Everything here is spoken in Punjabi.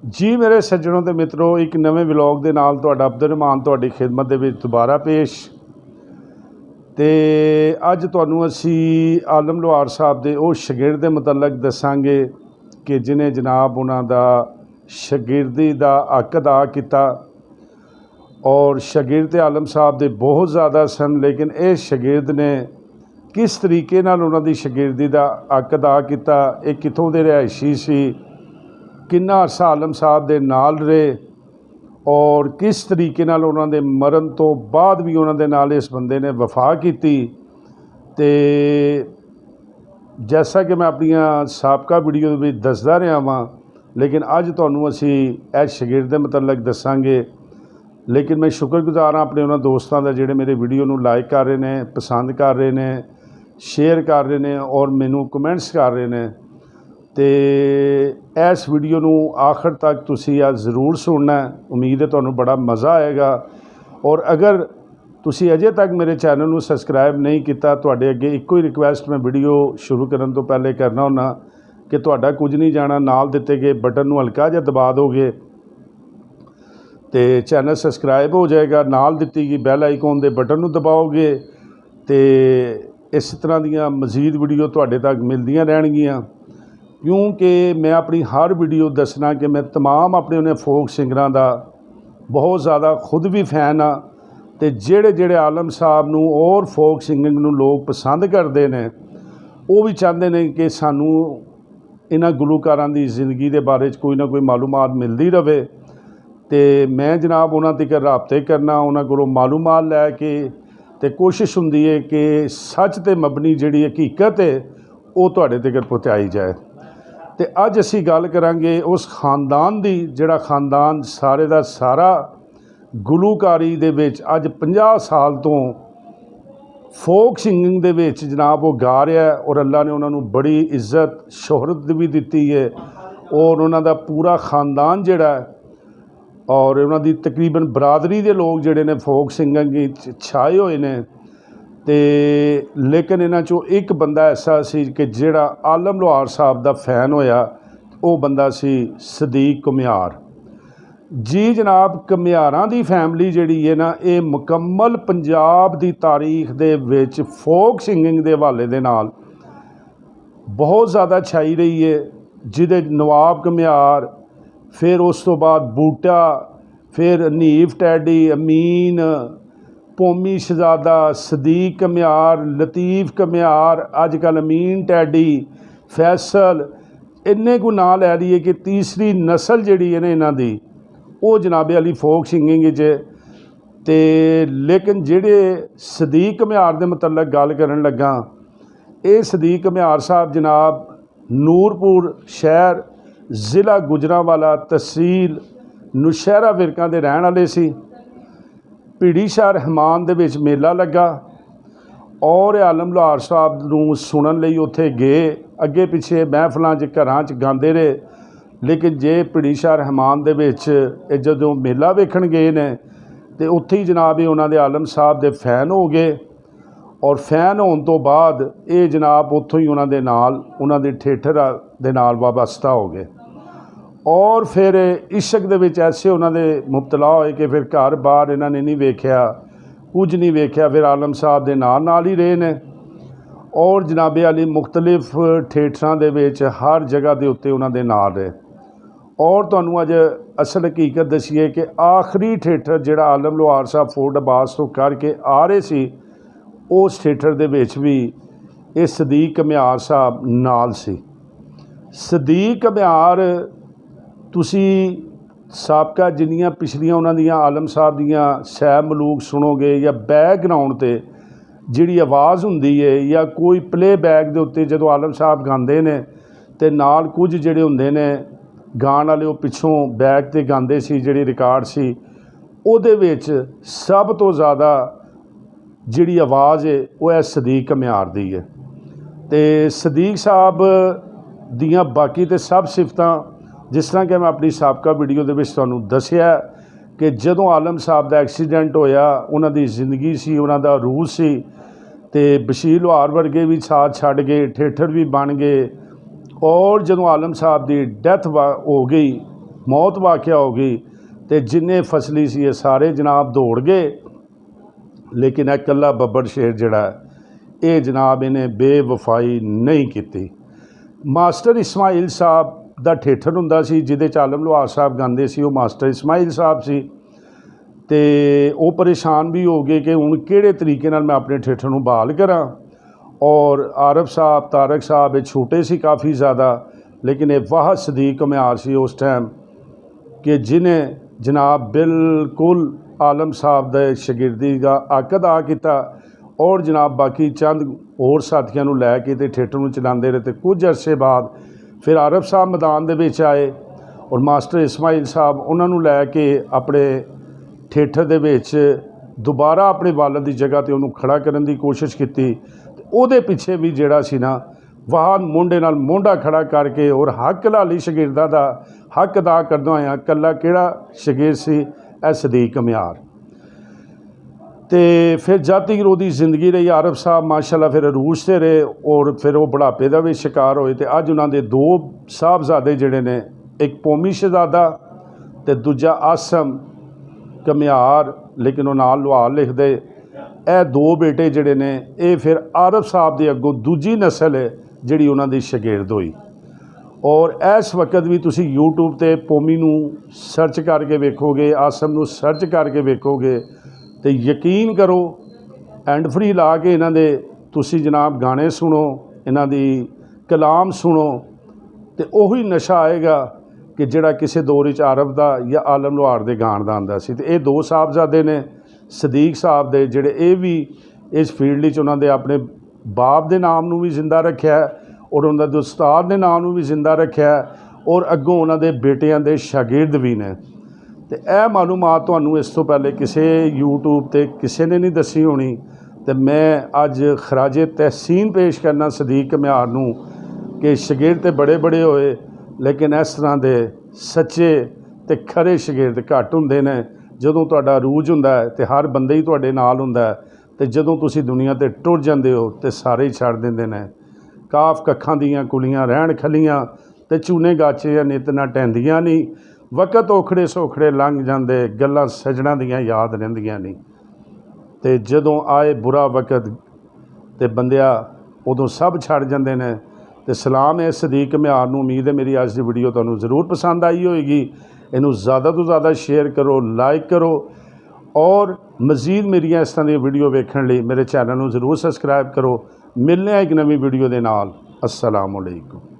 ਜੀ ਮੇਰੇ ਸੱਜਣੋਂ ਤੇ ਮਿੱਤਰੋ, ਇੱਕ ਨਵੇਂ ਵਲੌਗ ਦੇ ਨਾਲ ਤੁਹਾਡਾ ਅਬਦੁਰਰਹਿਮਾਨ ਤੁਹਾਡੀ ਖਿਦਮਤ ਦੇ ਵਿੱਚ ਦੁਬਾਰਾ ਪੇਸ਼। ਤੇ ਅੱਜ ਤੁਹਾਨੂੰ ਅਸੀਂ ਆਲਮ ਲੋਹਾਰ ਸਾਹਿਬ ਦੇ ਉਹ ਸ਼ਾਗਿਰਦ ਦੇ ਮੁਤਲਕ ਦੱਸਾਂਗੇ ਕਿ ਜਿਨੇ ਜਨਾਬ ਉਹਨਾਂ ਦਾ ਸ਼ਾਗਿਰਦੀ ਦਾ ਹੱਕ ਅਦਾ ਕੀਤਾ। ਔਰ ਸ਼ਾਗਿਰਦ ਆਲਮ ਸਾਹਿਬ ਦੇ ਬਹੁਤ ਜ਼ਿਆਦਾ ਸਨ, ਲੇਕਿਨ ਇਹ ਸ਼ਾਗਿਰਦ ਨੇ ਕਿਸ ਤਰੀਕੇ ਨਾਲ ਉਹਨਾਂ ਦੀ ਸ਼ਾਗਿਰਦੀ ਦਾ ਹੱਕ ਅਦਾ ਕੀਤਾ, ਇਹ ਕਿੱਥੋਂ ਦੇ ਰਿਹਾਇਸ਼ੀ ਸੀ, ਕਿੰਨਾ ਅਰਸਾ ਆਲਮ ਸਾਹਿਬ ਦੇ ਨਾਲ ਰਹੇ ਔਰ ਕਿਸ ਤਰੀਕੇ ਨਾਲ ਉਹਨਾਂ ਦੇ ਮਰਨ ਤੋਂ ਬਾਅਦ ਵੀ ਉਹਨਾਂ ਦੇ ਨਾਲ ਇਸ ਬੰਦੇ ਨੇ ਵਫਾ ਕੀਤੀ। ਤੇ ਜੈਸਾ ਕਿ ਮੈਂ ਆਪਣੀਆਂ ਸਾਬਕਾ ਵੀਡੀਓ ਦੇ ਵਿੱਚ ਦੱਸਦਾ ਰਿਹਾ ਵਾਂ, ਲੇਕਿਨ ਅੱਜ ਤੁਹਾਨੂੰ ਅਸੀਂ ਇਹ ਸ਼ਾਗਿਰਦ ਦੇ ਮੁਤਲਕ ਦੱਸਾਂਗੇ। ਲੇਕਿਨ ਮੈਂ ਸ਼ੁਕਰਗੁਜ਼ਾਰ ਹਾਂ ਆਪਣੇ ਉਹਨਾਂ ਦੋਸਤਾਂ ਦਾ ਜਿਹੜੇ ਮੇਰੇ ਵੀਡੀਓ ਨੂੰ ਲਾਈਕ ਕਰ ਰਹੇ ਨੇ, ਪਸੰਦ ਕਰ ਰਹੇ ਨੇ, ਸ਼ੇਅਰ ਕਰ ਰਹੇ ਨੇ ਔਰ ਮੈਨੂੰ ਕਮੈਂਟਸ ਕਰ ਰਹੇ ਨੇ। ਤੇ ਇਸ ਵੀਡੀਓ ਨੂੰ ਆਖਰ ਤੱਕ ਤੁਸੀਂ ਆ ਜ਼ਰੂਰ ਸੁਣਨਾ। ਉਮੀਦ ਹੈ ਤੁਹਾਨੂੰ ਬੜਾ ਮਜ਼ਾ ਆਏਗਾ। ਔਰ ਅਗਰ ਤੁਸੀਂ ਅਜੇ ਤੱਕ ਮੇਰੇ ਚੈਨਲ ਨੂੰ ਸਬਸਕ੍ਰਾਈਬ ਨਹੀਂ ਕੀਤਾ, ਤੁਹਾਡੇ ਅੱਗੇ ਇੱਕੋ ਹੀ ਰਿਕੁਐਸਟ ਮੈਂ ਵੀਡੀਓ ਸ਼ੁਰੂ ਕਰਨ ਤੋਂ ਪਹਿਲੇ ਕਰਨਾ ਹੁੰਦਾ ਕਿ ਤੁਹਾਡਾ ਕੁਝ ਨਹੀਂ ਜਾਣਾ, ਨਾਲ ਦਿੱਤੇ ਗਏ ਬਟਨ ਨੂੰ ਹਲਕਾ ਜਿਹਾ ਦਬਾ ਦੋਗੇ ਤੇ ਚੈਨਲ ਸਬਸਕ੍ਰਾਈਬ ਹੋ ਜਾਏਗਾ। ਨਾਲ ਦਿੱਤੀ ਗਈ ਬੈਲ ਆਈਕਨ ਦੇ ਬਟਨ ਨੂੰ ਦਬਾਓਗੇ ਤੇ ਇਸ ਤਰ੍ਹਾਂ ਦੀਆਂ ਮਜ਼ੀਦ ਵੀਡੀਓ ਤੁਹਾਡੇ ਤੱਕ ਮਿਲਦੀਆਂ ਰਹਿਣਗੀਆਂ। ਕਿਉਂਕਿ ਮੈਂ ਆਪਣੀ ਹਰ ਵੀਡੀਓ ਦੱਸਣਾ ਕਿ ਮੈਂ तमाम ਆਪਣੇ ਉਹਨੇ ਫੋਕ ਸਿੰਗਰਾਂ ਦਾ ਬਹੁਤ ਜ਼ਿਆਦਾ ਖੁਦ ਵੀ ਫੈਨ ਆ। ਤੇ ਜਿਹੜੇ ਆਲਮ ਸਾਹਿਬ ਨੂੰ ਔਰ ਫੋਕ ਸਿੰਗਿੰਗ ਨੂੰ ਲੋਕ ਪਸੰਦ ਕਰਦੇ ਨੇ, ਉਹ ਵੀ ਚਾਹੁੰਦੇ ਨੇ ਕਿ ਸਾਨੂੰ ਇਹਨਾਂ ਗੁਲੂਕਾਰਾਂ ਦੀ ਜ਼ਿੰਦਗੀ ਦੇ ਬਾਰੇ 'ਚ ਕੋਈ ਨਾ ਕੋਈ ਮਾਲੂਮਾਤ ਮਿਲਦੀ ਰਹੇ। ਤੇ ਮੈਂ ਜਨਾਬ ਉਹਨਾਂ ਤੱਕ ਰਾਬਤੇ ਕਰਨਾ, ਉਹਨਾਂ ਕੋਲੋਂ ਮਾਲੂਮਾਤ ਲੈ ਕੇ ਤੇ ਕੋਸ਼ਿਸ਼ ਹੁੰਦੀ ਹੈ ਕਿ ਸੱਚ ਤੇ ਮਬਨੀ ਜਿਹੜੀ ਹਕੀਕਤ ਹੈ ਉਹ ਤੁਹਾਡੇ ਤੱਕ ਪਹੁੰਚਾਈ ਜਾਏ। ਤੇ ਅੱਜ ਅਸੀਂ ਗੱਲ ਕਰਾਂਗੇ ਉਸ ਖਾਨਦਾਨ ਦੀ, ਜਿਹੜਾ ਖਾਨਦਾਨ ਸਾਰੇ ਦਾ ਸਾਰਾ ਗੁਲੂਕਾਰੀ ਦੇ ਵਿੱਚ ਅੱਜ 50 ਸਾਲ ਤੋਂ ਫੋਕ ਸਿੰਗਿੰਗ ਦੇ ਵਿੱਚ ਜਨਾਬ ਉਹ ਗਾ ਰਿਹਾ ਔਰ ਅੱਲਾ ਨੇ ਉਹਨਾਂ ਨੂੰ ਬੜੀ ਇੱਜ਼ਤ ਸ਼ੋਹਰਤ ਵੀ ਦਿੱਤੀ ਹੈ। ਔਰ ਉਹਨਾਂ ਦਾ ਪੂਰਾ ਖਾਨਦਾਨ ਜਿਹੜਾ ਔਰ ਉਹਨਾਂ ਦੀ ਤਕਰੀਬਨ ਬਰਾਦਰੀ ਦੇ ਲੋਕ ਜਿਹੜੇ ਨੇ ਫੋਕ ਸਿੰਗਿੰਗ ਵਿੱਚ ਛਾਏ ਹੋਏ ਨੇ। ਤੇ ਲੇਕਿਨ ਇਹਨਾਂ 'ਚੋਂ ਇੱਕ ਬੰਦਾ ਐਸਾ ਸੀ ਕਿ ਜਿਹੜਾ ਆਲਮ ਲੋਹਾਰ ਸਾਹਿਬ ਦਾ ਫੈਨ ਹੋਇਆ, ਉਹ ਬੰਦਾ ਸੀ ਸਦੀਕ ਘੁਮਿਆਰ ਜੀ। ਜਨਾਬ ਘੁਮਿਆਰਾਂ ਦੀ ਫੈਮਿਲੀ ਜਿਹੜੀ ਹੈ ਨਾ, ਇਹ ਮੁਕੰਮਲ ਪੰਜਾਬ ਦੀ ਤਾਰੀਖ ਦੇ ਵਿੱਚ ਫੋਕ ਸਿੰਗਿੰਗ ਦੇ ਹਵਾਲੇ ਦੇ ਨਾਲ ਬਹੁਤ ਜ਼ਿਆਦਾ ਛਾਈ ਰਹੀ ਹੈ। ਜਿਹਦੇ ਨਵਾਬ ਘੁਮਿਆਰ, ਫਿਰ ਉਸ ਤੋਂ ਬਾਅਦ ਬੂਟਾ, ਫਿਰ ਹਨੀਫ ਟੈਡੀ, ਅਮੀਨ, ਪੋਮੀ ਸ਼ਹਜ਼ਾਦਾ, ਸਦੀਕ ਘੁਮਿਆਰ, ਲਤੀਫ ਘੁਮਿਆਰ, ਅੱਜ ਕੱਲ੍ਹ ਅਮੀਨ ਟੈਡੀ, ਫੈਸਲ, ਇੰਨੇ ਕੁ ਨਾਂ ਲੈ ਲਈਏ ਕਿ ਤੀਸਰੀ ਨਸਲ ਜਿਹੜੀ ਹੈ ਨਾ ਇਹਨਾਂ ਦੀ, ਉਹ ਜਨਾਬੇ ਵਾਲੀ ਫੋਕ ਸਿੰਗਿੰਗ 'ਚ। ਤੇ ਲੇਕਿਨ ਜਿਹੜੇ ਸਦੀਕ ਘੁਮਿਆਰ ਦੇ ਮੁਤਲਕ ਗੱਲ ਕਰਨ ਲੱਗਾ, ਇਹ ਸਦੀਕ ਘੁਮਿਆਰ ਸਾਹਿਬ ਜਨਾਬ ਨੂਰਪੁਰ ਸ਼ਹਿਰ, ਜ਼ਿਲ੍ਹਾ ਗੁਜਰਾਂਵਾਲਾ, ਤਹਿਸੀਲ ਨੁਸ਼ਹਿਰਾ ਵਿਰਕਾਂ ਦੇ ਰਹਿਣ ਵਾਲੇ ਸੀ। ਭੀੜੀ ਸ਼ਾਹ ਰਹਿਮਾਨ ਦੇ ਵਿੱਚ ਮੇਲਾ ਲੱਗਾ ਔਰ ਆਲਮ ਲੋਹਾਰ ਸਾਹਿਬ ਨੂੰ ਸੁਣਨ ਲਈ ਉੱਥੇ ਗਏ। ਅੱਗੇ ਪਿੱਛੇ ਮਹਿਫਲਾਂ 'ਚ ਘਰਾਂ 'ਚ ਗਾਉਂਦੇ ਰਹੇ। ਲੇਕਿਨ ਜੇ ਭੀੜੀ ਸ਼ਾਹ ਰਹਿਮਾਨ ਦੇ ਵਿੱਚ ਇਹ ਜਦੋਂ ਮੇਲਾ ਵੇਖਣ ਗਏ ਨੇ ਤੇ ਉੱਥੇ ਹੀ ਜਨਾਬ ਇਹ ਉਹਨਾਂ ਦੇ ਆਲਮ ਸਾਹਿਬ ਦੇ ਫੈਨ ਹੋ ਗਏ। ਔਰ ਫੈਨ ਹੋਣ ਤੋਂ ਬਾਅਦ ਇਹ ਜਨਾਬ ਉੱਥੋਂ ਹੀ ਉਹਨਾਂ ਦੇ ਨਾਲ, ਉਹਨਾਂ ਦੇ ਥੀਏਟਰ ਦੇ ਨਾਲ ਵਾਬਸਤਾ ਹੋ ਗਏ। ਔਰ ਫਿਰ ਇਸ਼ਕ ਦੇ ਵਿੱਚ ਐਸੇ ਉਹਨਾਂ ਦੇ ਮੁਬਤਲਾ ਹੋਏ ਕਿ ਫਿਰ ਘਰ ਬਾਹਰ ਇਹਨਾਂ ਨੇ ਨਹੀਂ ਵੇਖਿਆ, ਕੁਝ ਨਹੀਂ ਵੇਖਿਆ। ਫਿਰ ਆਲਮ ਸਾਹਿਬ ਦੇ ਨਾਲ ਹੀ ਰਹੇ ਨੇ ਔਰ ਜਨਾਬੇ ਵਾਲੀ ਮੁਖਤਲਿਫ ਥੀਏਟਰਾਂ ਦੇ ਵਿੱਚ ਹਰ ਜਗ੍ਹਾ ਦੇ ਉੱਤੇ ਉਹਨਾਂ ਦੇ ਨਾਲ ਰਹੇ। ਔਰ ਤੁਹਾਨੂੰ ਅੱਜ ਅਸਲ ਹਕੀਕਤ ਦੱਸੀਏ ਕਿ ਆਖਰੀ ਥੀਏਟਰ ਜਿਹੜਾ ਆਲਮ ਲੋਹਾਰ ਸਾਹਿਬ ਫੋਰਟ ਅਬਾਸ ਤੋਂ ਕਰਕੇ ਆ ਰਹੇ ਸੀ, ਉਸ ਥੀਏਟਰ ਦੇ ਵਿੱਚ ਵੀ ਇਹ ਸਦੀਕ ਘੁਮਿਆਰ ਸਾਹਿਬ ਨਾਲ ਸੀ। ਸਦੀਕ ਘੁਮਿਆਰ ਤੁਸੀਂ ਸਾਬਕਾ ਜਿੰਨੀਆਂ ਪਿਛਲੀਆਂ ਉਹਨਾਂ ਦੀਆਂ ਆਲਮ ਸਾਹਿਬ ਦੀਆਂ ਸੈਬ ਮਲੂਕ ਸੁਣੋਗੇ ਜਾਂ ਬੈਕਗਰਾਊਂਡ 'ਤੇ ਜਿਹੜੀ ਆਵਾਜ਼ ਹੁੰਦੀ ਹੈ ਜਾਂ ਕੋਈ ਪਲੇਬੈਕ ਦੇ ਉੱਤੇ ਜਦੋਂ ਆਲਮ ਸਾਹਿਬ ਗਾਉਂਦੇ ਨੇ ਤੇ ਨਾਲ ਕੁਝ ਜਿਹੜੇ ਹੁੰਦੇ ਨੇ ਗਾਣ ਵਾਲੇ, ਉਹ ਪਿੱਛੋਂ ਬੈਕ 'ਤੇ ਗਾਉਂਦੇ ਸੀ, ਜਿਹੜੀ ਰਿਕਾਰਡ ਸੀ ਉਹਦੇ ਵਿੱਚ ਸਭ ਤੋਂ ਜ਼ਿਆਦਾ ਜਿਹੜੀ ਆਵਾਜ਼ ਹੈ ਉਹ ਹੈ ਸਦੀਕ ਘੁਮਿਆਰ ਦੀ ਹੈ। ਤੇ ਸਦੀਕ ਸਾਹਿਬ ਦੀਆਂ ਬਾਕੀ ਤੇ ਸਭ ਸਿਫਤਾਂ, ਜਿਸ ਤਰ੍ਹਾਂ ਕਿ ਮੈਂ ਆਪਣੀ ਸਾਬਕਾ ਵੀਡੀਓ ਦੇ ਵਿੱਚ ਤੁਹਾਨੂੰ ਦੱਸਿਆ ਕਿ ਜਦੋਂ ਆਲਮ ਸਾਹਿਬ ਦਾ ਐਕਸੀਡੈਂਟ ਹੋਇਆ, ਉਹਨਾਂ ਦੀ ਜ਼ਿੰਦਗੀ ਸੀ, ਉਹਨਾਂ ਦਾ ਰੂਹ ਸੀ। ਤੇ ਬਸ਼ੀਰ ਲੋਹਾਰ ਵਰਗੇ ਵੀ ਸਾਥ ਛੱਡ ਗਏ, ਥੀਏਟਰ ਵੀ ਬਣ ਗਏ। ਔਰ ਜਦੋਂ ਆਲਮ ਸਾਹਿਬ ਦੀ ਡੈਥ ਹੋ ਗਈ मौत वाक़या हो गई तो जिन्ने फसली सी ये सारे जनाब दौड़ गए, लेकिन यह कल्ला बब्बर शेर जिहड़ा ये जनाब इन्हें बेवफाई नहीं की। मास्टर इस्माइल साहब दा ठेठर हुंदा सी जिहदे च आलम लोहार साहब गांदे सी, वो मास्टर इस्माइल साहब सी। ते वो परेशान भी हो गए कि हुण किहड़े तरीके नाल मैं अपने ठेठर नूं बहाल करां। और आरफ साहब, तारक साहब ये छोटे सी काफ़ी ज़्यादा, लेकिन ये वाहद सदीक म्यार सी उस टाइम कि जिन्हें जनाब बिल्कुल आलम साहब दे शागिर्दी का हक अदा किया और जनाब बाकी चंद होर साथियों नूं लैके ते ठेठर नूं चलाते रहे। तो कुछ अरसे बाद फिर आरफ साहब मैदान दे विच आए और मास्टर इस्माइल साहब उन्होंने लैके अपने ठेठर दे विच दोबारा अपने वालद की जगह पर उन्होंने खड़ा करने की कोशिश की। ਉਹਦੇ ਪਿੱਛੇ भी ਜਿਹੜਾ ਸੀ ना वाह मुंडे नाल मोंढा खड़ा करके और हक लाली शगिरदा दा हक अदा करदा होया कल्ला किहड़ा शगिर सी ए सदीक म्यार। तो फिर जद तक ਉਹਦੀ ज़िंदगी रही आरफ साहब माशाअल्लाह फिर अरूज से रहे और फिर वो बुढ़ापे का भी शिकार होए। तो अज उन्होंने दो साहबजादे जिहड़े ने, एक पोमी शहजादा तो दूजा आसम कम्यार, लेकिन वो नाल लोहार लिखदे। ਇਹ दो बेटे जिहड़े ने ये फिर आरफ साहब के अगों दूजी नस्ल है जिहड़ी उन्हां दी शागिर्द होई। और इस वक्त भी तुसी यूट्यूब ते पोमी नूं सर्च करके वेखोगे, आसम नूं सर्च करके वेखोगे तो यकीन करो एंड फ्री ला के इन्हां दे तुसी जनाब गाने सुनो, इन्हां दी कलाम सुनो तो उही नशा आएगा कि जिहड़ा किसी दौर विच आरफ दा या आलम लोहार दे गाण दा आंदा सी। ते ये दो साहबजादे ने सदीक साहब दे जिहड़े ये भी इस फील्ड च उन्होंने अपने बाप के नाम नूं भी जिंदा रखा और उन्होंने उस्ताद के नाम नूं भी जिंदा रखा और अगों उन्होंने बेटियां दे शागिर्द भी ने। तो यह मालूमात तुहानूं इस तो पहले किसी यूट्यूब ते किसी ने नहीं दसी होनी। तो मैं अज खराजे तहसीन पेश करना सदीक म्यार नूं कि शागिर्द तो बड़े बड़े होए, लेकिन इस तरह के सच्चे ते खरे शागिर्द घट हुंदे ने। जदों तुहाडा अरूज हुंदा है तो हर बंदा ही तुहाडे नाल हुंदा है, तो जदों तुसी दुनिया ते टुर जांदे हो तो सारे ही छड्ड दिंदे ने। काफ कखां दीयां कुलियां रहण खलियां ते चूने गाचे नित ना टैंदियां नहीं। वक़्त औखड़े सौखड़े लंघ जांदे, गल्लां सजणा दीयां याद रहिंदियां नहीं। तो जदों आए बुरा वक़्त तो बंदिया उदों सब छड्ड जांदे ने। तो सलाम है सदीक म्यार नूं। उम्मीद है मेरी अज दी वीडियो तुहानूं ज़रूर पसंद आई होएगी। इनू ज़्यादा तो ज़्यादा शेयर करो, लाइक करो और मज़ीद मेरी इस तरह दी वीडियो वेखण लई मेरे चैनल नूं ज़रूर सबसक्राइब करो। मिलने एक नवी वीडियो दे नाल। अस्सलाम वालेकुम।